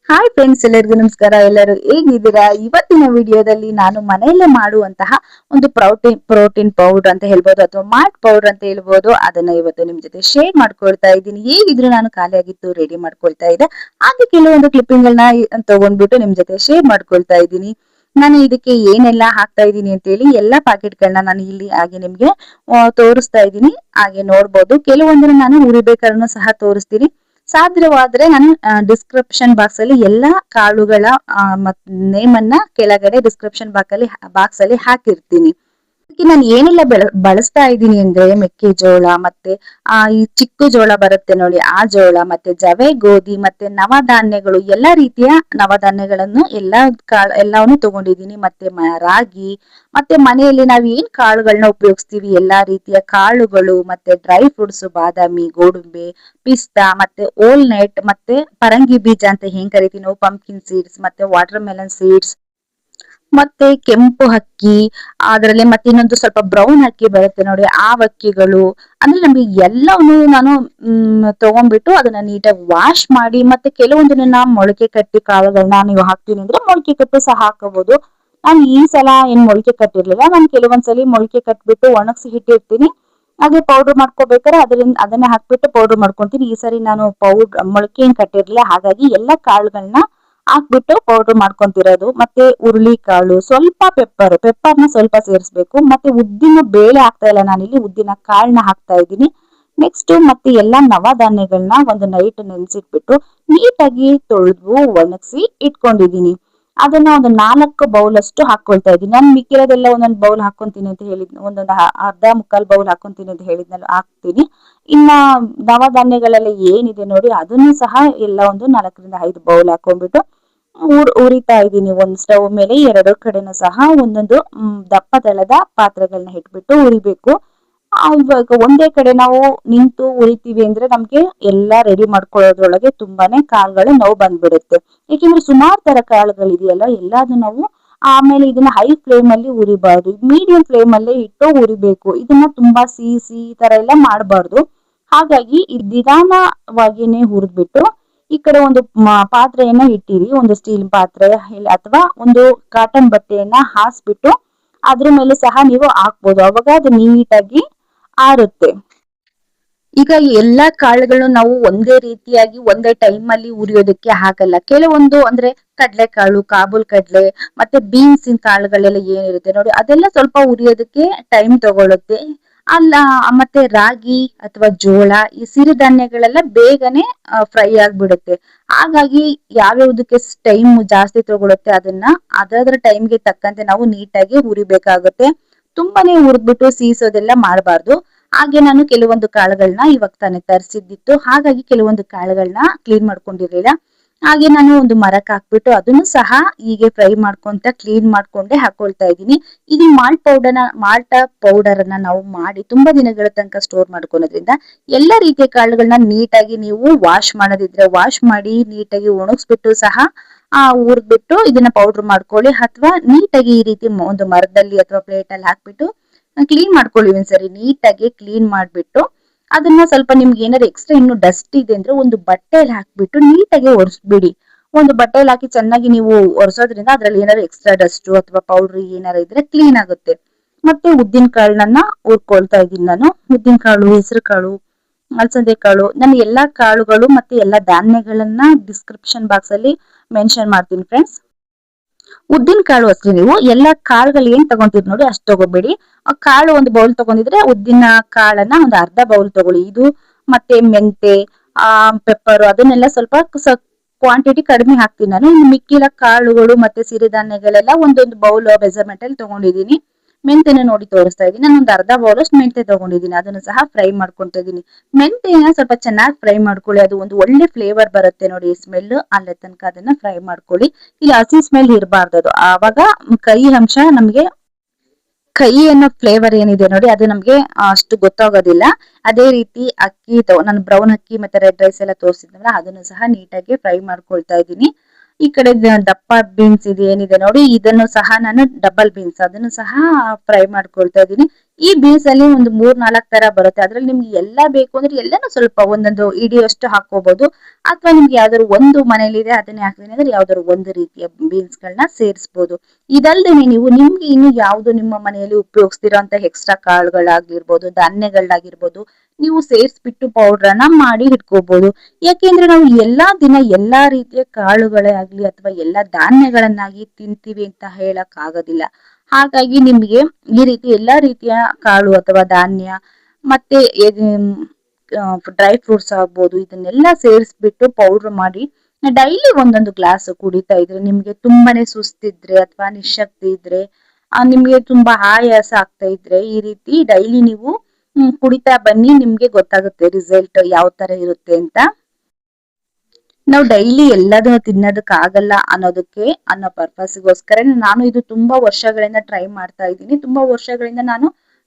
Hi friends, ಎಲ್ಲರಿಗೂ ನಮಸ್ಕಾರ. ಎಲ್ಲರೂ ಹೇಗಿದ್ದೀರಾ? ಇವತ್ತಿನ ವಿಡಿಯೋದಲ್ಲಿ ನಾನು ಮನೆಯಲ್ಲೇ ಮಾಡುವಂತಹ ಒಂದು ಪ್ರೋಟೀನ್ ಪೌಡರ್ ಅಂತ ಹೇಳ್ಬೋದು, ಅಥವಾ ಮಾಲ್ಟ್ ಪೌಡರ್ ಅಂತ ಹೇಳ್ಬೋದು. ಅದನ್ನ ಇವತ್ತು ನಿಮ್ ಜೊತೆ ಶೇರ್ ಮಾಡ್ಕೊಳ್ತಾ ಇದ್ದೀನಿ. ಹೇಗಿದ್ರು ನಾನು ಖಾಲಿಯಾಗಿತ್ತು, ರೆಡಿ ಮಾಡ್ಕೊಳ್ತಾ ಇದ್ದೆ. ಹಾಗೆ ಕೆಲವೊಂದು ಕ್ಲಿಪ್ಪಿಂಗ್ ಗಳನ್ನ ತಗೊಂಡ್ಬಿಟ್ಟು ನಿಮ್ ಜೊತೆ ಶೇರ್ ಮಾಡ್ಕೊಳ್ತಾ ಇದ್ದೀನಿ. ನಾನು ಇದಕ್ಕೆ ಏನೆಲ್ಲ ಹಾಕ್ತಾ ಇದ್ದೀನಿ ಅಂತ ಹೇಳಿ ಎಲ್ಲಾ ಪ್ಯಾಕೆಟ್ ಗಳನ್ನ ನಾನು ಇಲ್ಲಿ ಹಾಗೆ ನಿಮ್ಗೆ ತೋರಿಸ್ತಾ ಇದ್ದೀನಿ. ಹಾಗೆ ನೋಡ್ಬೋದು, ಕೆಲವೊಂದನ್ನ ನಾನು ಉರಿಬೇಕಾದ್ರೂ ಸಹ ತೋರಿಸ್ತೀನಿ. ಸಾಧ್ಯವಾದ್ರೆ ನಾನು ಡಿಸ್ಕ್ರಿಪ್ಷನ್ ಬಾಕ್ಸ್ ಅಲ್ಲಿ ಎಲ್ಲಾ ಕಾಳುಗಳ ನೇಮ್ ಅನ್ನ ಕೆಳಗಡೆ ಡಿಸ್ಕ್ರಿಪ್ಷನ್ ಬಾಕ್ಸ್ ಅಲ್ಲಿ ಹಾಕಿರ್ತೀನಿ. ನಾನು ಏನೆಲ್ಲ ಬಳಸ್ತಾ ಇದ್ದೀನಿ ಅಂದ್ರೆ ಮೆಕ್ಕೆಜೋಳ, ಮತ್ತೆ ಈ ಚಿಕ್ಕು ಜೋಳ ಬರುತ್ತೆ ನೋಡಿ, ಆ ಜೋಳ, ಮತ್ತೆ ಜವೆ, ಗೋಧಿ, ಮತ್ತೆ ನವಧಾನ್ಯಗಳು, ಎಲ್ಲಾ ರೀತಿಯ ನವಧಾನ್ಯಗಳನ್ನು ಎಲ್ಲವನ್ನು ತಗೊಂಡಿದ್ದೀನಿ. ಮತ್ತೆ ರಾಗಿ, ಮತ್ತೆ ಮನೆಯಲ್ಲಿ ನಾವ್ ಏನ್ ಕಾಳುಗಳನ್ನ ಉಪಯೋಗಿಸ್ತೀವಿ, ಎಲ್ಲಾ ರೀತಿಯ ಕಾಳುಗಳು, ಮತ್ತೆ ಡ್ರೈ ಫ್ರೂಟ್ಸ್, ಬಾದಾಮಿ, ಗೋಡಂಬಿ, ಪಿಸ್ತಾ, ಮತ್ತೆ ಓಲ್ನಟ್, ಮತ್ತೆ ಪರಂಗಿ ಬೀಜ ಅಂತ ಹೆಂಗ್ ಕರಿತೀವಿ ನಾವು, ಪಂಪ್ಕಿನ್ ಸೀಡ್ಸ್, ಮತ್ತೆ ವಾಟರ್ ಮೆಲನ್ ಸೀಡ್ಸ್, ಮತ್ತೆ ಕೆಂಪು ಹಕ್ಕಿ, ಅದರಲ್ಲಿ ಮತ್ತೆ ಇನ್ನೊಂದು ಸ್ವಲ್ಪ ಬ್ರೌನ್ ಹಕ್ಕಿ ಬರುತ್ತೆ ನೋಡಿ, ಆ ಅಕ್ಕಿಗಳು. ಅಂದ್ರೆ ನಮ್ಗೆ ಎಲ್ಲವನ್ನು ನಾನು ತಗೊಂಡ್ಬಿಟ್ಟು ಅದನ್ನ ನೀಟಾಗಿ ವಾಶ್ ಮಾಡಿ, ಮತ್ತೆ ಕೆಲವೊಂದನ್ನ ಮೊಳಕೆ ಕಟ್ಟಿ ಕಾಳುಗಳನ್ನ ನೀವು ಹಾಕ್ತೀನಿ ಅಂದ್ರೆ ಮೊಳಕೆ ಕಟ್ಟು ಸಹ ಹಾಕಬಹುದು. ನಾನು ಈ ಸಲ ಏನ್ ಮೊಳಕೆ ಕಟ್ಟಿರ್ಲಿಲ್ಲ, ನಾನು ಕೆಲವೊಂದ್ಸಲಿ ಮೊಳಕೆ ಕಟ್ಬಿಟ್ಟು ಒಣಗಿಸಿ ಇಟ್ಟಿರ್ತೀನಿ. ಹಾಗೆ ಪೌಡರ್ ಮಾಡ್ಕೋಬೇಕಾದ್ರೆ ಅದನ್ನ ಹಾಕ್ಬಿಟ್ಟು ಪೌಡರ್ ಮಾಡ್ಕೊಂತೀನಿ. ಈ ಸರಿ ನಾನು ಮೊಳಕೆ ಏನ್ ಕಟ್ಟಿರ್ಲಿಲ್ಲ, ಹಾಗಾಗಿ ಎಲ್ಲಾ ಕಾಳುಗಳನ್ನ ಹಾಕ್ಬಿಟ್ಟು ಪೌಡರ್ ಮಾಡ್ಕೊಂತಿರೋದು. ಮತ್ತೆ ಹುರುಳಿ ಕಾಳು, ಸ್ವಲ್ಪ ಪೆಪ್ಪರ್ನ ಸ್ವಲ್ಪ ಸೇರಿಸ್ಬೇಕು. ಮತ್ತೆ ಉದ್ದಿನ ಬೇಳೆ ಹಾಕ್ತಾ ಇಲ್ಲ ನಾನಿಲ್ಲಿ, ಉದ್ದಿನ ಕಾಳನ್ನ ಹಾಕ್ತಾ ಇದ್ದೀನಿ. ನೆಕ್ಸ್ಟ್ ಮತ್ತೆ ಎಲ್ಲಾ ನವಧಾನ್ಯಗಳನ್ನ ಒಂದು ನೈಟ್ ನೆನ್ಸಿಟ್ಬಿಟ್ಟು ನೀಟಾಗಿ ತೊಳೆದು ಒಣಗಿಸಿ ಇಟ್ಕೊಂಡಿದೀನಿ. ಅದನ್ನ ಒಂದು 4 ಬೌಲ್ ಅಷ್ಟು ಹಾಕೊಳ್ತಾ ಇದ್ದೀನಿ. ನಾನು ಮಿಕ್ಕಿರೋದೆಲ್ಲ ಒಂದೊಂದು ಬೌಲ್ ಹಾಕೊಂತೀನಿ ಅಂತ ಹೇಳಿದ್ನ, ಒಂದೊಂದು ಅರ್ಧ ಮುಕ್ಕಾಲ್ ಬೌಲ್ ಹಾಕೊಂತೀನಿ ಅಂತ ಹೇಳಿದ್ನಲ್ಲ, ಹಾಕ್ತೀನಿ. ಇನ್ನ ನವಧಾನ್ಯಗಳೆಲ್ಲ ಏನಿದೆ ನೋಡಿ, ಅದನ್ನು ಸಹ ಎಲ್ಲ ಒಂದು 4 ರಿಂದ 5 ಬೌಲ್ ಹಾಕೊಂಡ್ಬಿಟ್ಟು ಉರಿತಾ ಇದ್ದೀನಿ. ಒಂದ್ ಸ್ಟವ್ ಮೇಲೆ 2 ಕಡೆನೂ ಸಹ ಒಂದೊಂದು ದಪ್ಪ ತಳದ ಪಾತ್ರೆಗಳನ್ನ ಇಟ್ಬಿಟ್ಟು ಉರಿಬೇಕು. ಇವಾಗ ಒಂದೇ ಕಡೆ ನಾವು ನಿಂತು ಉರಿತೀವಿ ಅಂದ್ರೆ ನಮ್ಗೆ ಎಲ್ಲಾ ರೆಡಿ ಮಾಡ್ಕೊಳ್ಳೋದ್ರೊಳಗೆ ತುಂಬಾನೇ ಕಾಳುಗಳು ನೋವು ಬಂದ್ಬಿಡುತ್ತೆ. ಯಾಕೆಂದ್ರೆ ಸುಮಾರು ತರ ಕಾಳುಗಳಿದೆಯಲ್ಲ, ಎಲ್ಲಾನು ನಾವು ಆಮೇಲೆ ಇದನ್ನ ಹೈ ಫ್ಲೇಮ್ ಅಲ್ಲಿ ಉರಿಬಾರ್ದು, ಮೀಡಿಯಂ ಫ್ಲೇಮ್ ಅಲ್ಲೇ ಇಟ್ಟು ಉರಿಬೇಕು. ಇದನ್ನ ತುಂಬಾ ಸಿಹಿ ಈ ತರ ಎಲ್ಲ ಮಾಡಬಾರ್ದು. ಹಾಗಾಗಿ ನಿಧಾನವಾಗಿನೇ ಹುರಿದ್ಬಿಟ್ಟು ಈ ಕಡೆ ಒಂದು ಪಾತ್ರೆಯನ್ನ ಇಟ್ಟಿರಿ, ಒಂದು ಸ್ಟೀಲ್ ಪಾತ್ರೆ ಅಥವಾ ಒಂದು ಕಾಟನ್ ಬಟ್ಟೆಯನ್ನ ಹಾಸ್ಬಿಟ್ಟು ಅದ್ರ ಮೇಲೆ ಸಹ ನೀವು ಹಾಕ್ಬೋದು. ಅವಾಗ ಅದು ನೀಟಾಗಿ ಆರುತ್ತೆ. ಈಗ ಎಲ್ಲಾ ಕಾಳುಗಳನ್ನು ನಾವು ಒಂದೇ ರೀತಿಯಾಗಿ ಒಂದೇ ಟೈಮ್ ಅಲ್ಲಿ ಉರಿಯೋದಕ್ಕೆ ಆಗಲ್ಲ. ಕೆಲವೊಂದು ಅಂದ್ರೆ ಕಡ್ಲೆಕಾಳು, ಕಾಬೂಲ್ ಕಡ್ಲೆ, ಮತ್ತೆ ಬೀನ್ಸ್ ಕಾಳುಗಳೆಲ್ಲ ಏನಿರುತ್ತೆ ನೋಡಿ, ಅದೆಲ್ಲ ಸ್ವಲ್ಪ ಉರಿಯೋದಕ್ಕೆ ಟೈಮ್ ತಗೊಳುತ್ತೆ. ಅಲ್ಲ, ಮತ್ತೆ ರಾಗಿ ಅಥವಾ ಜೋಳ, ಈ ಸಿರಿಧಾನ್ಯಗಳೆಲ್ಲ ಬೇಗನೆ ಫ್ರೈ ಆಗ್ಬಿಡುತ್ತೆ. ಹಾಗಾಗಿ ಯಾವ್ಯಾವ್ದಕ್ಕೆ ಟೈಮ್ ಜಾಸ್ತಿ ತಗೊಳುತ್ತೆ ಅದನ್ನ ಅದಾದ್ರ ಟೈಮ್ಗೆ ತಕ್ಕಂತೆ ನಾವು ನೀಟಾಗಿ ಹುರಿಬೇಕಾಗುತ್ತೆ. ತುಂಬಾನೇ ಹುರಿದ್ಬಿಟ್ಟು ಸೀಸೋದೆಲ್ಲ ಮಾಡಬಾರ್ದು. ಹಾಗೆ ನಾನು ಕೆಲವೊಂದು ಕಾಳುಗಳನ್ನ ಇವಾಗ ತಾನೇ ತರಿಸಿದ್ದಿತ್ತು, ಹಾಗಾಗಿ ಕೆಲವೊಂದು ಕಾಳುಗಳನ್ನ ಕ್ಲೀನ್ ಮಾಡ್ಕೊಂಡಿರ್ಲಿಲ್ಲ. ಹಾಗೆ ನಾನು ಒಂದು ಮರಕ್ಕೆ ಹಾಕ್ಬಿಟ್ಟು ಅದನ್ನು ಸಹ ಹೀಗೆ ಫ್ರೈ ಮಾಡ್ಕೊಂತ ಕ್ಲೀನ್ ಮಾಡ್ಕೊಂಡೆ ಹಾಕೊಳ್ತಾ ಇದ್ದೀನಿ. ಇದು ಮಾಲ್ಟ ಪೌಡರ್ ಅನ್ನ ನಾವು ಮಾಡಿ ತುಂಬಾ ದಿನಗಳ ತನಕ ಸ್ಟೋರ್ ಮಾಡ್ಕೊಳೋದ್ರಿಂದ ಎಲ್ಲ ರೀತಿಯ ಕಾಳುಗಳನ್ನ ನೀಟಾಗಿ ನೀವು ವಾಶ್ ಮಾಡೋದಿದ್ರೆ ವಾಶ್ ಮಾಡಿ ನೀಟಾಗಿ ಒಣಗಿಸ್ಬಿಟ್ಟು ಸಹ ಹುರಿದ್ಬಿಟ್ಟು ಇದನ್ನ ಪೌಡರ್ ಮಾಡ್ಕೊಳ್ಳಿ. ಅಥವಾ ನೀಟಾಗಿ ಈ ರೀತಿ ಒಂದು ಮರದಲ್ಲಿ ಅಥವಾ ಪ್ಲೇಟ್ ಅಲ್ಲಿ ಹಾಕ್ಬಿಟ್ಟು ಕ್ಲೀನ್ ಮಾಡ್ಕೊಳ್ಳಿ. ಒಂದ್ಸರಿ ನೀಟಾಗಿ ಕ್ಲೀನ್ ಮಾಡ್ಬಿಟ್ಟು ಅದನ್ನ ಸ್ವಲ್ಪ ನಿಮ್ಗೆ ಏನಾದ್ರು ಎಕ್ಸ್ಟ್ರಾ ಇನ್ನು ಡಸ್ಟ್ ಇದೆ ಅಂದ್ರೆ ಒಂದು ಬಟ್ಟೆಯಲ್ಲಿ ಹಾಕ್ಬಿಟ್ಟು ನೀಟಾಗಿ ಒರೆಸ್ಬಿಡಿ. ಒಂದು ಬಟ್ಟೆಯಲ್ಲಿ ಹಾಕಿ ಚೆನ್ನಾಗಿ ನೀವು ಒರೆಸೋದ್ರಿಂದ ಅದ್ರಲ್ಲಿ ಏನಾದ್ರು ಎಕ್ಸ್ಟ್ರಾ ಡಸ್ಟ್ ಅಥವಾ ಪೌಡರ್ ಏನಾರು ಇದ್ರೆ ಕ್ಲೀನ್ ಆಗುತ್ತೆ. ಮತ್ತೆ ಉದ್ದಿನ ಕಾಳನ್ನ ಹುರ್ಕೊಳ್ತಾ ಇದ್ದೀನಿ ನಾನು. ಉದ್ದಿನ ಕಾಳು, ಹೆಸರು ಕಾಳು, ಅಲಸಂದೆ ಕಾಳು, ನಾನು ಎಲ್ಲಾ ಕಾಳುಗಳು ಮತ್ತೆ ಎಲ್ಲಾ ಧಾನ್ಯಗಳನ್ನ ಡಿಸ್ಕ್ರಿಪ್ಷನ್ ಬಾಕ್ಸ್ ಅಲ್ಲಿ ಮೆನ್ಷನ್ ಮಾಡ್ತೀನಿ ಫ್ರೆಂಡ್ಸ್. ಉದ್ದಿನ ಕಾಳು ಅಷ್ಟೇ, ನೀವು ಎಲ್ಲಾ ಕಾಳುಗಳು ಏನ್ ತಗೊಂತೀರಿ ನೋಡಿ ಅಷ್ಟು ತಗೋಬೇಡಿ. ಕಾಳು ಒಂದು ಬೌಲ್ ತಗೊಂಡಿದ್ರೆ ಉದ್ದಿನ ಕಾಳನ್ನ ಒಂದು ಅರ್ಧ ಬೌಲ್ ತಗೊಳ್ಳಿ. ಇದು ಮತ್ತೆ ಮೆಂತೆ, ಪೆಪ್ಪರ್ ಅದನ್ನೆಲ್ಲ ಸ್ವಲ್ಪ ಕ್ವಾಂಟಿಟಿ ಕಡಿಮೆ ಹಾಕ್ತೀನಿ ನಾನು. ಇನ್ನು ಮಿಕ್ಕಿದ ಕಾಳುಗಳು ಮತ್ತೆ ಸಿರಿಧಾನ್ಯಗಳೆಲ್ಲ ಒಂದೊಂದು ಬೌಲ್ ಮೆಜರ್ಮೆಂಟ್ ಅಲ್ಲಿ ತಗೊಂಡಿದ್ದೀನಿ. ಮೆಂತೆನ ನೋಡಿ ತೋರಿಸ್ತಾ ಇದ್ದೀನಿ. ನಾನು ಒಂದು ಅರ್ಧ ಬೌಲ್ ಅಷ್ಟು ಮೆಂತೆ ತಗೊಂಡಿದ್ದೀನಿ, ಅದನ್ನು ಸಹ ಫ್ರೈ ಮಾಡ್ಕೊಂತ ಇದ್ದೀನಿ. ಮೆಂತೆನ ಸ್ವಲ್ಪ ಚೆನ್ನಾಗಿ ಫ್ರೈ ಮಾಡ್ಕೊಳ್ಳಿ, ಅದು ಒಂದು ಒಳ್ಳೆ ಫ್ಲೇವರ್ ಬರುತ್ತೆ ನೋಡಿ, ಸ್ಮೆಲ್. ಅಲ್ಲೇ ತನಕ ಅದನ್ನ ಫ್ರೈ ಮಾಡ್ಕೊಳ್ಳಿ. ಇಲ್ಲಿ ಹಸಿ ಸ್ಮೆಲ್ ಇರಬಾರ್ದು, ಅದು ಆವಾಗ ಕೈ ಅನ್ನೋ ಫ್ಲೇವರ್ ಏನಿದೆ ನೋಡಿ ಅದು ನಮ್ಗೆ ಅಷ್ಟು ಗೊತ್ತಾಗೋದಿಲ್ಲ. ಅದೇ ರೀತಿ ಅಕ್ಕಿ ನಾನು ಬ್ರೌನ್ ಅಕ್ಕಿ ಮತ್ತೆ ರೆಡ್ ರೈಸ್ ಎಲ್ಲ ತೋರಿಸಿದ್ನಲ್ಲ, ಅದನ್ನು ಸಹ ನೀಟಾಗಿ ಫ್ರೈ ಮಾಡ್ಕೊಳ್ತಾ ಇದ್ದೀನಿ. ಈ ಕಡೆ ದಪ್ಪ ಬೀನ್ಸ್ ಇದೆ ಏನಿದೆ ನೋಡಿ, ಇದನ್ನು ಸಹ ನಾನು ಡಬಲ್ ಬೀನ್ಸ್ ಅದನ್ನು ಸಹ ಫ್ರೈ ಮಾಡ್ಕೊಳ್ತಾ ಇದ್ದೀನಿ. ಈ ಬೀನ್ಸ್ ಅಲ್ಲಿ ಒಂದು 3-4 ತರ ಬರುತ್ತೆ. ಅದ್ರಲ್ಲಿ ನಿಮ್ಗೆ ಎಲ್ಲ ಬೇಕು ಅಂದ್ರೆ ಎಲ್ಲಾನು ಸ್ವಲ್ಪ ಒಂದೊಂದು ಇಡಿಯಷ್ಟು ಹಾಕೋಬಹುದು. ಅಥವಾ ನಿಮ್ಗೆ ಯಾವ್ದಾದ್ರು ಒಂದು ಮನೇಲಿದೆ ಅದನ್ನೇ ಹಾಕ್ತೀನಿ ಅಂದ್ರೆ ಯಾವ್ದಾದ್ರು ಒಂದು ರೀತಿಯ ಬೀನ್ಸ್ ಗಳನ್ನ ಸೇರಿಸಬಹುದು. ಇದಲ್ದೇನೆ ನೀವು ನಿಮ್ಗೆ ಇನ್ನು ಯಾವ್ದು ನಿಮ್ಮ ಮನೆಯಲ್ಲಿ ಉಪಯೋಗಿಸ್ತಿರೋ ಅಂತ ಎಕ್ಸ್ಟ್ರಾ ಕಾಳುಗಳಾಗಿರ್ಬೋದು, ಧಾನ್ಯಗಳಾಗಿರ್ಬೋದು, ನೀವು ಸೇರಿಸ್ಬಿಟ್ಟು ಪೌಡರ್ ಅನ್ನ ಮಾಡಿ ಇಟ್ಕೋಬಹುದು. ಯಾಕೆಂದ್ರೆ ನಾವು ಎಲ್ಲಾ ದಿನ ಎಲ್ಲಾ ರೀತಿಯ ಕಾಳುಗಳೇ ಆಗ್ಲಿ ಅಥವಾ ಎಲ್ಲಾ ಧಾನ್ಯಗಳನ್ನಾಗಿ ತಿಂತೀವಿ ಅಂತ ಹೇಳಕ್ ಆಗೋದಿಲ್ಲ. ಹಾಗಾಗಿ ನಿಮ್ಗೆ ಈ ರೀತಿ ಎಲ್ಲಾ ರೀತಿಯ ಕಾಳು ಅಥವಾ ಧಾನ್ಯ ಮತ್ತೆ ಡ್ರೈ ಫ್ರೂಟ್ಸ್ ಆಗ್ಬೋದು, ಇದನ್ನೆಲ್ಲ ಸೇರಿಸ್ಬಿಟ್ಟು ಪೌಡರ್ ಮಾಡಿ ಡೈಲಿ ಒಂದೊಂದು ಗ್ಲಾಸ್ ಕುಡಿತಾ ಇದ್ರೆ, ನಿಮ್ಗೆ ತುಂಬಾನೇ ಸುಸ್ತಿದ್ರೆ ಅಥವಾ ನಿಶಕ್ತಿ ಇದ್ರೆ, ನಿಮ್ಗೆ ತುಂಬಾ ಆಯಾಸ ಆಗ್ತಾ ಇದ್ರೆ, ಈ ರೀತಿ ಡೈಲಿ ನೀವು ಕುಡಿತಾ ಬನ್ನಿ. ನಿಮ್ಗೆ ಗೊತ್ತಾಗುತ್ತೆ ರಿಸಲ್ಟ್ ಯಾವ ತರ ಇರುತ್ತೆ ಅಂತ. ನಾವು ಡೈಲಿ ಎಲ್ಲದನ್ನು ತಿನ್ನೋದಕ್ಕೆ ಆಗಲ್ಲ ಅನ್ನೋ ಪರ್ಪಸ್ಗೋಸ್ಕರ ನಾನು ಇದು ತುಂಬಾ ವರ್ಷಗಳಿಂದ ಟ್ರೈ ಮಾಡ್ತಾ ಇದ್ದೀನಿ. ತುಂಬಾ ವರ್ಷಗಳಿಂದ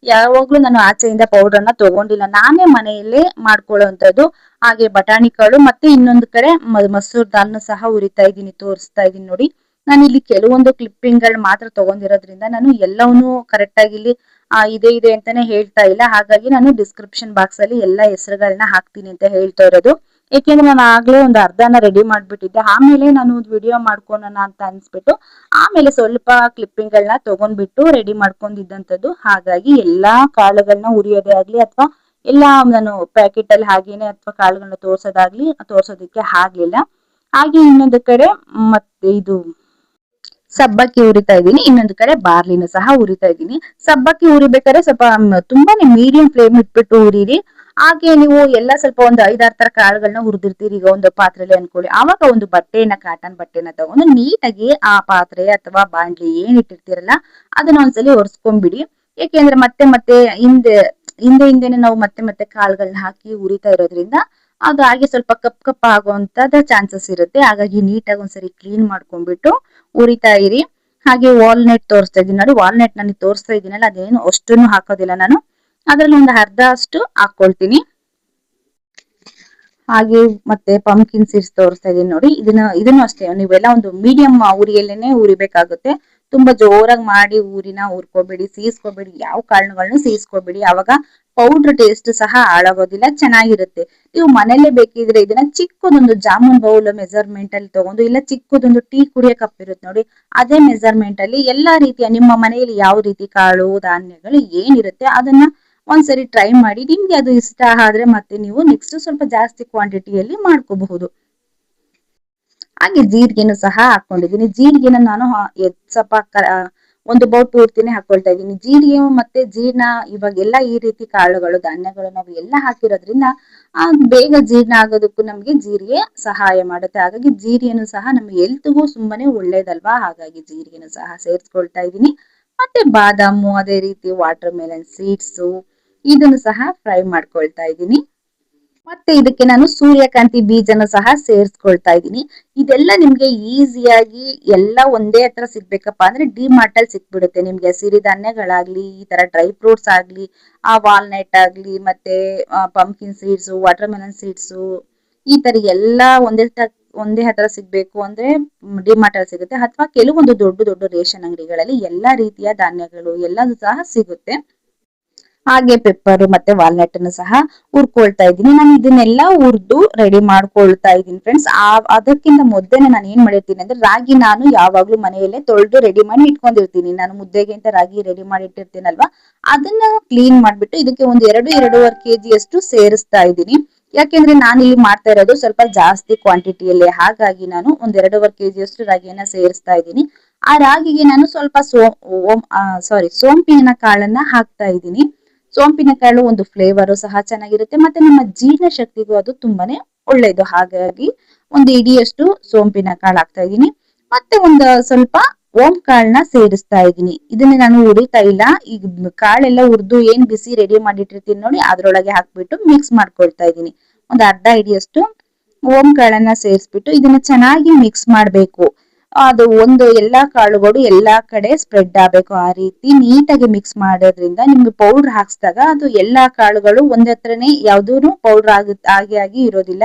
ಯಾವಾಗ್ಲೂ ನಾನು ಆಚೆಯಿಂದ ಪೌಡರ್ ಅನ್ನ ತಗೊಂಡಿಲ್ಲ, ನಾನೇ ಮನೆಯಲ್ಲೇ ಮಾಡ್ಕೊಳ್ಳುವಂತದ್ದು. ಹಾಗೆ ಬಟಾಣಿ ಕಾಳು ಮತ್ತೆ ಇನ್ನೊಂದು ಕಡೆ ಮಸೂರ್ ದಾಲ್ನು ಸಹ ಉರಿತಾ ಇದ್ದೀನಿ, ತೋರಿಸ್ತಾ ಇದ್ದೀನಿ ನೋಡಿ. ನಾನು ಇಲ್ಲಿ ಕೆಲವೊಂದು ಕ್ಲಿಪ್ಪಿಂಗ್ ಗಳು ಮಾತ್ರ ತಗೊಂಡಿರೋದ್ರಿಂದ ನಾನು ಎಲ್ಲವನ್ನೂ ಕರೆಕ್ಟ್ ಆಗಿ ಇಲ್ಲಿ ಇದೆ ಅಂತಾನೆ ಹೇಳ್ತಾ ಇಲ್ಲ. ಹಾಗಾಗಿ ನಾನು ಡಿಸ್ಕ್ರಿಪ್ಷನ್ ಬಾಕ್ಸ್ ಅಲ್ಲಿ ಎಲ್ಲಾ ಹೆಸರುಗಳನ್ನ ಹಾಕ್ತೀನಿ ಅಂತ ಹೇಳ್ತಾ ಇರೋದು. ಯಾಕೆಂದ್ರೆ ನಾನು ಆಗ್ಲೇ ಒಂದು ಅರ್ಧನ ರೆಡಿ ಮಾಡ್ಬಿಟ್ಟಿದ್ದೆ, ಆಮೇಲೆ ನಾನು ಒಂದು ವಿಡಿಯೋ ಮಾಡ್ಕೊಳೋಣ ಅಂತ ಅನ್ಸ್ಬಿಟ್ಟು ಆಮೇಲೆ ಸ್ವಲ್ಪ ಕ್ಲಿಪ್ಪಿಂಗ್ ಗಳನ್ನ ತಗೊಂಡ್ಬಿಟ್ಟು ರೆಡಿ ಮಾಡ್ಕೊಂಡಿದ್ದಂಥದ್ದು. ಹಾಗಾಗಿ ಎಲ್ಲಾ ಕಾಳುಗಳನ್ನ ಉರಿಯೋದೇ ಆಗ್ಲಿ ಅಥವಾ ಎಲ್ಲಾ ನಾನು ಪ್ಯಾಕೆಟ್ ಅಲ್ಲಿ ಹಾಗೇನೆ ಅಥವಾ ಕಾಳುಗಳನ್ನ ತೋರ್ಸೋದಕ್ಕೆ ಆಗ್ಲಿಲ್ಲ. ಹಾಗೆ ಇನ್ನೊಂದು ಕಡೆ ಮತ್ತೆ ಇದು ಸಬ್ಬಕ್ಕಿ ಉರಿತಾ ಇದ್ದೀನಿ, ಇನ್ನೊಂದು ಕಡೆ ಬಾರ್ಲಿನ ಸಹ ಉರಿತಾ ಇದ್ದೀನಿ. ಸಬ್ಬಕ್ಕಿ ಉರಿಬೇಕಾದ್ರೆ ಸ್ವಲ್ಪ ತುಂಬಾನೇ ಮೀಡಿಯಂ ಫ್ಲೇಮ್ ಇಟ್ಬಿಟ್ಟು ಉರಿರಿ. ಹಾಗೆ ನೀವು ಎಲ್ಲ ಸ್ವಲ್ಪ ಒಂದು 5-6 ತರ ಕಾಳುಗಳನ್ನ ಹುರಿದಿರ್ತೀರಿ ಈಗ ಒಂದು ಪಾತ್ರೆಯಲ್ಲಿ ಅನ್ಕೊಳ್ಳಿ. ಆವಾಗ ಒಂದು ಕಾಟನ್ ಬಟ್ಟೆನ ತಗೊಂಡು ನೀಟಾಗಿ ಆ ಪಾತ್ರೆ ಅಥವಾ ಬಾಂಡ್ಲಿ ಏನ್ ಇಟ್ಟಿರ್ತೀರಲ್ಲ ಅದನ್ನ ಒಂದ್ಸಲಿ ಒರೆಸ್ಕೊಂಡ್ಬಿಡಿ. ಯಾಕೆಂದ್ರೆ ಮತ್ತೆ ಮತ್ತೆ ಹಿಂದೆನೆ ನಾವು ಮತ್ತೆ ಕಾಳುಗಳನ್ನ ಹಾಕಿ ಉರಿತಾ ಇರೋದ್ರಿಂದ ಅದು ಹಾಗೆ ಸ್ವಲ್ಪ ಕಪ್ ಆಗುವಂತದ ಚಾನ್ಸಸ್ ಇರುತ್ತೆ. ಹಾಗಾಗಿ ನೀಟಾಗಿ ಒಂದ್ಸರಿ ಕ್ಲೀನ್ ಮಾಡ್ಕೊಂಡ್ಬಿಟ್ಟು ಉರಿತಾ ಇರಿ. ಹಾಗೆ ವಾಲ್ನಟ್ ತೋರಿಸ್ತಾ ಇದೀನಿ ನೋಡಿ, ವಾಲ್ನಟ್ ನಾನು ತೋರಿಸ್ತಾ ಇದೀನಲ್ಲ ಅದೇನು ಅಷ್ಟನ್ನು ಹಾಕೋದಿಲ್ಲ ನಾನು, ಅದ್ರಲ್ಲಿ ಒಂದು ಅರ್ಧ ಅಷ್ಟು ಹಾಕೊಳ್ತೀನಿ. ಹಾಗೆ ಮತ್ತೆ ಪಂಪ್ಕಿನ್ ಸೀಡ್ಸ್ ತೋರಿಸ್ತಾ ಇದೀನಿ ನೋಡಿ, ಇದನ್ನು ಅಷ್ಟೇ ನೀವೆಲ್ಲ ಒಂದು ಮೀಡಿಯಂ ಉರಿಯಲ್ಲೇನೆ ಉರಿಬೇಕಾಗುತ್ತೆ. ತುಂಬಾ ಜೋರಾಗಿ ಮಾಡಿ ಹುರ್ಕೋಬೇಡಿ, ಸೀಸ್ಕೋಬೇಡಿ, ಯಾವ ಕಾಳುಗಳನ್ನು ಸೀಸ್ಕೋಬೇಡಿ. ಅವಾಗ ಪೌಡರ್ ಟೇಸ್ಟ್ ಸಹ ಹಾಳಾಗೋದಿಲ್ಲ, ಚೆನ್ನಾಗಿರುತ್ತೆ. ನೀವು ಮನೇಲೆ ಬೇಕಿದ್ರೆ ಇದನ್ನ ಚಿಕ್ಕದೊಂದು ಜಾಮೂನ್ ಬೌಲ್ ಮೆಜರ್ಮೆಂಟ್ ಅಲ್ಲಿ ತಗೊಂಡು, ಇಲ್ಲ ಚಿಕ್ಕದೊಂದು ಟೀ ಕುಡಿಯೋ ಕಪ್ ಇರುತ್ತೆ ನೋಡಿ, ಅದೇ ಮೆಜರ್ಮೆಂಟ್ ಅಲ್ಲಿ ಎಲ್ಲಾ ರೀತಿಯ ನಿಮ್ಮ ಮನೆಯಲ್ಲಿ ಯಾವ ರೀತಿ ಕಾಳು ಧಾನ್ಯಗಳು ಏನಿರುತ್ತೆ ಅದನ್ನ ಒಂದ್ಸರಿ ಟ್ರೈ ಮಾಡಿ. ನಿಮ್ಗೆ ಅದು ಇಷ್ಟ ಆದ್ರೆ ಮತ್ತೆ ನೀವು ನೆಕ್ಸ್ಟ್ ಸ್ವಲ್ಪ ಜಾಸ್ತಿ ಕ್ವಾಂಟಿಟಿಯಲ್ಲಿ ಮಾಡ್ಕೋಬಹುದು. ಹಾಗೆ ಜೀರಿಗೆನು ಸಹ ಹಾಕೊಂಡಿದ್ದೀನಿ. ಜೀರಿಗೆನ ನಾನು ಸ್ವಲ್ಪ ಒಂದು ಬೌಲ್ ಪೂರ್ತಿನೇ ಹಾಕೊಳ್ತಾ ಇದ್ದೀನಿ. ಜೀರಿಗೆ ಮತ್ತೆ ಜೀರ್ಣ ಇವಾಗೆಲ್ಲ ಈ ರೀತಿ ಕಾಳುಗಳು ಧಾನ್ಯಗಳು ನಾವು ಎಲ್ಲ ಹಾಕಿರೋದ್ರಿಂದ ಬೇಗ ಜೀರ್ಣ ಆಗೋದಕ್ಕೂ ನಮ್ಗೆ ಜೀರಿಗೆ ಸಹಾಯ ಮಾಡುತ್ತೆ. ಹಾಗಾಗಿ ಜೀರಿಗೆನು ಸಹ ನಮ್ಮ ಹೆಲ್ತ್ಗೂ ತುಂಬಾನೇ ಒಳ್ಳೇದಲ್ವಾ, ಹಾಗಾಗಿ ಜೀರಿಗೆನು ಸಹ ಸೇರಿಸ್ಕೊಳ್ತಾ ಇದ್ದೀನಿ. ಮತ್ತೆ ಬಾದಾಮು, ಅದೇ ರೀತಿ ವಾಟರ್ ಮೆಲನ್ ಸೀಡ್ಸ್ ಇದನ್ನು ಸಹ ಫ್ರೈ ಮಾಡ್ಕೊಳ್ತಾ ಇದ್ದೀನಿ. ಮತ್ತೆ ಇದಕ್ಕೆ ನಾನು ಸೂರ್ಯಕಾಂತಿ ಬೀಜನ ಸಹ ಸೇರಿಸ್ಕೊಳ್ತಾ ಇದ್ದೀನಿ. ಇದೆಲ್ಲ ನಿಮ್ಗೆ ಈಸಿಯಾಗಿ ಎಲ್ಲ ಒಂದೇ ಹತ್ರ ಸಿಗ್ಬೇಕಪ್ಪ ಅಂದ್ರೆ ಡಿಮಾರ್ಟ್ ಅಲ್ಲಿ ಸಿಕ್ಬಿಡುತ್ತೆ. ನಿಮ್ಗೆ ಸಿರಿಧಾನ್ಯಗಳಾಗ್ಲಿ, ಈ ತರ ಡ್ರೈ ಫ್ರೂಟ್ಸ್ ಆಗ್ಲಿ, ವಾಲ್ನಟ್ ಆಗ್ಲಿ, ಮತ್ತೆ pumpkin seeds, water melon seeds, ಈ ತರ ಎಲ್ಲಾ ಒಂದೇ ಹತ್ರ ಸಿಗ್ಬೇಕು ಅಂದ್ರೆ ಡಿಮಾರ್ಟ್ ಅಲ್ಲಿ ಸಿಗುತ್ತೆ. ಅಥವಾ ಕೆಲವೊಂದು ದೊಡ್ಡ ದೊಡ್ಡ ರೇಷನ್ ಅಂಗಡಿಗಳಲ್ಲಿ ಎಲ್ಲಾ ರೀತಿಯ ಧಾನ್ಯಗಳು ಎಲ್ಲದೂ ಸಹ ಸಿಗುತ್ತೆ. ಹಾಗೆ ಪೆಪ್ಪರ್ ಮತ್ತೆ ವಾಲ್ನಟ್ ಅನ್ನು ಸಹ ಹುರ್ಕೊಳ್ತಾ ಇದ್ದೀನಿ. ನಾನು ಇದನ್ನೆಲ್ಲ ಹುರಿದು ರೆಡಿ ಮಾಡ್ಕೊಳ್ತಾ ಇದ್ದೀನಿ ಫ್ರೆಂಡ್ಸ್. ಅದಕ್ಕಿಂತ ಮೊದಲೇ ನಾನು ಏನ್ ಮಾಡಿರ್ತೀನಿ ಅಂದ್ರೆ ರಾಗಿ ನಾನು ಯಾವಾಗ್ಲೂ ಮನೆಯಲ್ಲೇ ತೊಳೆದು ರೆಡಿ ಮಾಡಿ ಇಟ್ಕೊಂಡಿರ್ತೀನಿ. ನಾನು ಮುದ್ದೆಗೆ ಅಂತ ರಾಗಿ ರೆಡಿ ಮಾಡಿ ಇಟ್ಟಿರ್ತೀನಲ್ವಾ, ಅದನ್ನ ಕ್ಲೀನ್ ಮಾಡ್ಬಿಟ್ಟು ಇದಕ್ಕೆ ಒಂದು 2-2.5 kg ಅಷ್ಟು ಸೇರಿಸ್ತಾ ಇದ್ದೀನಿ. ಯಾಕೆಂದ್ರೆ ನಾನು ಇಲ್ಲಿ ಮಾಡ್ತಾ ಇರೋದು ಸ್ವಲ್ಪ ಜಾಸ್ತಿ ಕ್ವಾಂಟಿಟಿಯಲ್ಲಿ, ಹಾಗಾಗಿ ನಾನು ಒಂದು 2.5 kg ಅಷ್ಟು ರಾಗಿಯನ್ನ ಸೇರಿಸ್ತಾ ಇದ್ದೀನಿ. ಆ ರಾಗಿಗೆ ನಾನು ಸ್ವಲ್ಪ ಸೋಂಪಿನ ಕಾಳನ್ನ ಹಾಕ್ತಾ ಇದ್ದೀನಿ. ಸೋಂಪಿನ ಕಾಳು ಒಂದು ಫ್ಲೇವರ್ ಸಹ ಚೆನ್ನಾಗಿರುತ್ತೆ, ಮತ್ತೆ ನಮ್ಮ ಜೀರ್ಣ ಶಕ್ತಿಗೂ ಅದು ತುಂಬಾನೇ ಒಳ್ಳೇದು. ಹಾಗಾಗಿ ಒಂದು ಇಡಿಯಷ್ಟು ಸೋಂಪಿನ ಕಾಳು ಹಾಕ್ತಾ ಇದ್ದೀನಿ. ಮತ್ತೆ ಒಂದು ಸ್ವಲ್ಪ ಓಂ ಕಾಳನ್ನ ಸೇರಿಸ್ತಾ ಇದ್ದೀನಿ. ಇದನ್ನ ನಾನು ಹುರಿತಾ ಇಲ್ಲ, ಈಗ ಕಾಳೆಲ್ಲ ಹುರಿದು ಏನ್ ಬಿಸಿ ರೆಡಿ ಮಾಡಿಟ್ಟಿರ್ತೀನಿ ನೋಡಿ ಅದ್ರೊಳಗೆ ಹಾಕ್ಬಿಟ್ಟು ಮಿಕ್ಸ್ ಮಾಡ್ಕೊಳ್ತಾ ಇದ್ದೀನಿ. ಒಂದು ಅರ್ಧ ಇಡಿಯಷ್ಟು ಓಂ ಕಾಳನ್ನ ಸೇರಿಸ್ಬಿಟ್ಟು ಇದನ್ನ ಚೆನ್ನಾಗಿ ಮಿಕ್ಸ್ ಮಾಡ್ಬೇಕು. ಅದು ಒಂದು ಎಲ್ಲಾ ಕಾಳುಗಳು ಎಲ್ಲಾ ಕಡೆ ಸ್ಪ್ರೆಡ್ ಆಗ್ಬೇಕು. ಆ ರೀತಿ ನೀಟಾಗಿ ಮಿಕ್ಸ್ ಮಾಡೋದ್ರಿಂದ ನಿಮ್ಗೆ ಪೌಡರ್ ಹಾಕ್ಸಿದಾಗ ಅದು ಎಲ್ಲಾ ಕಾಳುಗಳು ಒಂದ್ ಹತ್ರನೇ ಯಾವ್ದೂನು ಪೌಡರ್ ಆಗಿ ಇರೋದಿಲ್ಲ.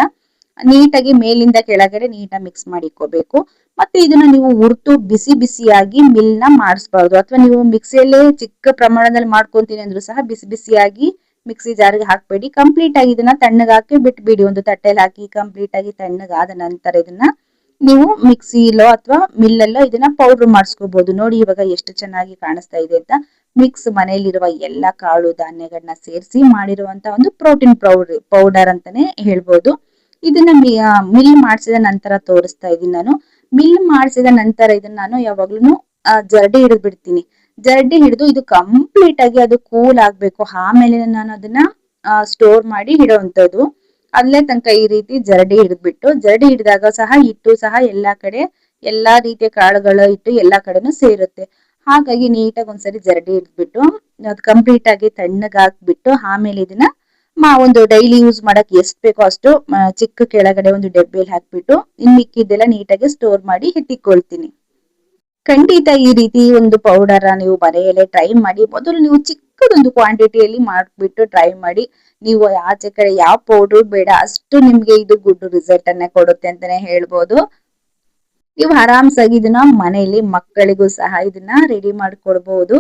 ನೀಟಾಗಿ ಮೇಲಿಂದ ಕೆಳಗಡೆ ನೀಟಾಗಿ ಮಿಕ್ಸ್ ಮಾಡಿ ಇಟ್ಕೋಬೇಕು. ಮತ್ತೆ ಇದನ್ನ ನೀವು ಹುರ್ತು ಬಿಸಿ ಬಿಸಿಯಾಗಿ ಮಿಲ್ ನ ಮಾಡಿಸಬಾರ್ದು, ಅಥವಾ ನೀವು ಮಿಕ್ಸಿಯಲ್ಲೇ ಚಿಕ್ಕ ಪ್ರಮಾಣದಲ್ಲಿ ಮಾಡ್ಕೊಂತೀನಿ ಅಂದ್ರೂ ಸಹ ಬಿಸಿ ಬಿಸಿಯಾಗಿ ಮಿಕ್ಸಿ ಜಾರ್ಗೆ ಹಾಕ್ಬೇಡಿ. ಕಂಪ್ಲೀಟ್ ಆಗಿ ಇದನ್ನ ತಣ್ಣಗಾಕಿ ಬಿಟ್ಬಿಡಿ. ಒಂದು ತಟ್ಟೆಲಿ ಹಾಕಿ ಕಂಪ್ಲೀಟ್ ಆಗಿ ತಣ್ಣಗಾದ ನಂತರ ಇದನ್ನ ನೀವು ಮಿಕ್ಸಿಲೋ ಅಥವಾ ಮಿಲ್ಲಲ್ಲೋ ಇದನ್ನ ಪೌಡರ್ ಮಾಡಿಸ್ಕೋಬಹುದು. ನೋಡಿ ಇವಾಗ ಎಷ್ಟು ಚೆನ್ನಾಗಿ ಕಾಣಿಸ್ತಾ ಇದೆ ಅಂತ. ಮಿಕ್ಸ್ ಮನೆಯಲ್ಲಿರುವ ಎಲ್ಲಾ ಕಾಳು ಧಾನ್ಯಗಳನ್ನ ಸೇರಿಸಿ ಮಾಡಿರುವಂತ ಒಂದು ಪ್ರೋಟೀನ್ ಪೌಡರ್ ಅಂತಾನೆ ಹೇಳ್ಬೋದು. ಇದನ್ನ ಮಿಲ್ ಮಾಡಿಸಿದ ನಂತರ ತೋರಿಸ್ತಾ ಇದ್ದೀನಿ ನಾನು. ಮಿಲ್ ಮಾಡಿಸಿದ ನಂತರ ಇದನ್ನ ನಾನು ಯಾವಾಗ್ಲೂ ಜರಡಿ ಹಿಡಿದು ಬಿಡ್ತೀನಿ. ಜರಡಿ ಹಿಡಿದು ಇದು ಕಂಪ್ಲೀಟ್ ಆಗಿ ಅದು ಕೂಲ್ ಆಗ್ಬೇಕು, ಆಮೇಲೆ ನಾನು ಅದನ್ನ ಸ್ಟೋರ್ ಮಾಡಿ ಇಡುವಂತದ್ದು. ಅಲ್ಲೇ ತನಕ ಈ ರೀತಿ ಜರಡಿ ಹಿಡಿದ್ಬಿಟ್ಟು, ಜರಡಿ ಹಿಡಿದಾಗ ಸಹ ಹಿಟ್ಟು ಸಹ ಎಲ್ಲಾ ಕಡೆ ಎಲ್ಲಾ ರೀತಿಯ ಕಾಳುಗಳ ಹಿಟ್ಟು ಎಲ್ಲಾ ಕಡೆನೂ ಸೇರುತ್ತೆ. ಹಾಗಾಗಿ ನೀಟಾಗಿ ಒಂದ್ಸರಿ ಜರಡಿ ಹಿಡಿದ್ಬಿಟ್ಟು ಅದು ಕಂಪ್ಲೀಟ್ ಆಗಿ ತಣ್ಣಗಾಕ್ಬಿಟ್ಟು ಆಮೇಲೆ ಇದನ್ನ ಒಂದು ಡೈಲಿ ಯೂಸ್ ಮಾಡಕ್ ಎಷ್ಟ್ ಬೇಕೋ ಅಷ್ಟು ಚಿಕ್ಕ ಕೆಳಗಡೆ ಒಂದು ಡಬ್ಬಿಯಲ್ಲಿ ಹಾಕ್ಬಿಟ್ಟು ಇನ್ ಮಿಕ್ಕಿದ್ದೆಲ್ಲ ನೀಟಾಗಿ ಸ್ಟೋರ್ ಮಾಡಿ ಇಟ್ಟಿಕೊಳ್ತೀನಿ. ಖಂಡಿತ ಈ ರೀತಿ ಒಂದು ಪೌಡರ್ ನೀವು ಮನೆಯಲ್ಲೇ ಟ್ರೈ ಮಾಡಿ. ಮೊದಲು ನೀವು ಚಿಕ್ಕದೊಂದು ಕ್ವಾಂಟಿಟಿಯಲ್ಲಿ ಮಾಡ್ಬಿಟ್ಟು ಟ್ರೈ ಮಾಡಿ. ನೀವು ಆಚೆ ಕಡೆ ಯಾವ ಪೌಡರ್ ಬೇಡ, ಅಷ್ಟು ನಿಮ್ಗೆ ಇದು ಗುಡ್ ರಿಸಲ್ಟ್ ಅನ್ನ ಕೊಡುತ್ತೆ ಅಂತಾನೆ ಹೇಳ್ಬೋದು. ನೀವು ಆರಾಮ್ಸಾಗಿ ಇದನ್ನ ಮನೆಯಲ್ಲಿ ಮಕ್ಕಳಿಗೂ ಸಹ ಇದನ್ನ ರೆಡಿ ಮಾಡ್ಕೊಡ್ಬಹುದು.